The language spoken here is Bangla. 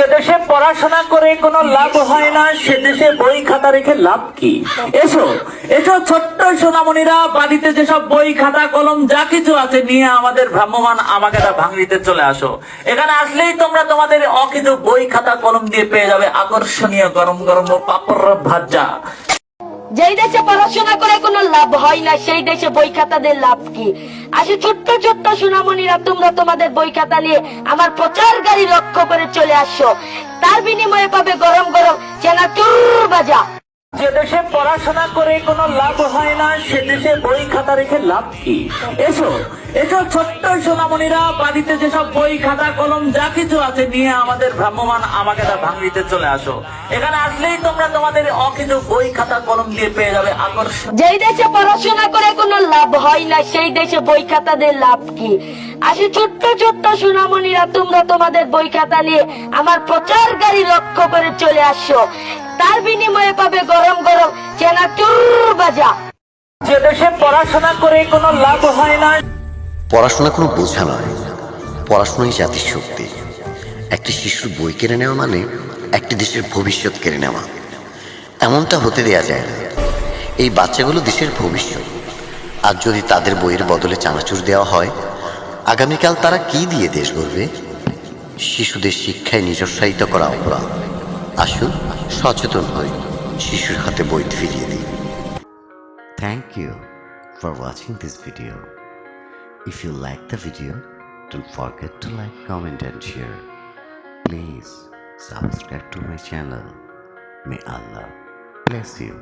যে দেশে পড়াশোনা করে কোনো লাভ হয় না সে দেশে বই খাতা রেখে লাভ কি? এসো এসো ছোট্ট সোনামণিরা, বাড়িতে যেসব বই খাতা কলম যা কিছু আছে নিয়ে আমাদের ভ্রাম্যমান আমাকেটা ভাঙড়িতে চলে আসো। এখানে আসলেই তোমরা তোমাদের অকিছু বই খাতা কলম দিয়ে পেয়ে যাবে আকর্ষণীয় গরম গরম পাপড় ভাজা। যেই দেশে পড়াশোনা করে কোনো লাভ হয় না সেই দেশে বই খাতা দিয়ে লাভ কি? আসে ছোট্ট ছোট্ট সোনামণিরা, তোমরা তোমাদের বই খাতা নিয়ে আমার প্রচার গাড়ি লক্ষ্য করে চলে আসো। তার বিনিময়ে পাবে গরম গরম চেনাচুর ভাজা। যে দেশে পড়াশোনা করে কোনো লাভ হয় না সে দেশে বই খাতা রেখে লাভ কি? এসো এসো ছোট্ট সোনামণিরা, বাড়িতে যেসব বই খাতা কলম যা কিছু আছে নিয়ে আমাদের ভ্রাম্যমান আমাকেটা ভাঙড়িতে চলে আসো। এখানে আসলেই তোমরা তোমাদের অকিছু বই খাতা কলম দিয়ে পেয়ে যাবে আকর্ষণ। যেই দেশে পড়াশোনা করে কোনো লাভ হয় না সেই দেশে বই খাতা দিয়ে লাভ কি? আসে ছোট্ট ছোট্ট সোনামণিরা, তোমরা তোমাদের বই খাতা নিয়ে আমার প্রচার গাড়ি লক্ষ্য করে চলে আসো। তার বিনিময়ে পাবে গরম গরম চেনাচুর ভাজা। যে দেশে পড়াশোনা করে কোনো লাভ হয় না। পড়াশোনা কোনো বোঝা নয়, পড়াশোনাই জাতির শক্তি। একটি শিশুর বই কেড়ে নেওয়া মানে একটি দেশের ভবিষ্যৎ কেড়ে নেওয়া। এমনটা হতে দেয়া যায় না। এই বাচ্চাগুলো দেশের ভবিষ্যৎ। আর যদি তাদের বইয়ের বদলে চানাচুর দেওয়া হয়, আগামীকাল তারা কি দিয়ে দেশ গড়বে? শিশুদের শিক্ষায় নিজস্বায়িত করা অপরাধ। আসুন সচেতন হই, শিশুর হাতে বই ফিরিয়ে দিই। Thank you for watching this video. If you like the video, don't forget to like, comment and share. Please subscribe to my channel. May Allah bless you.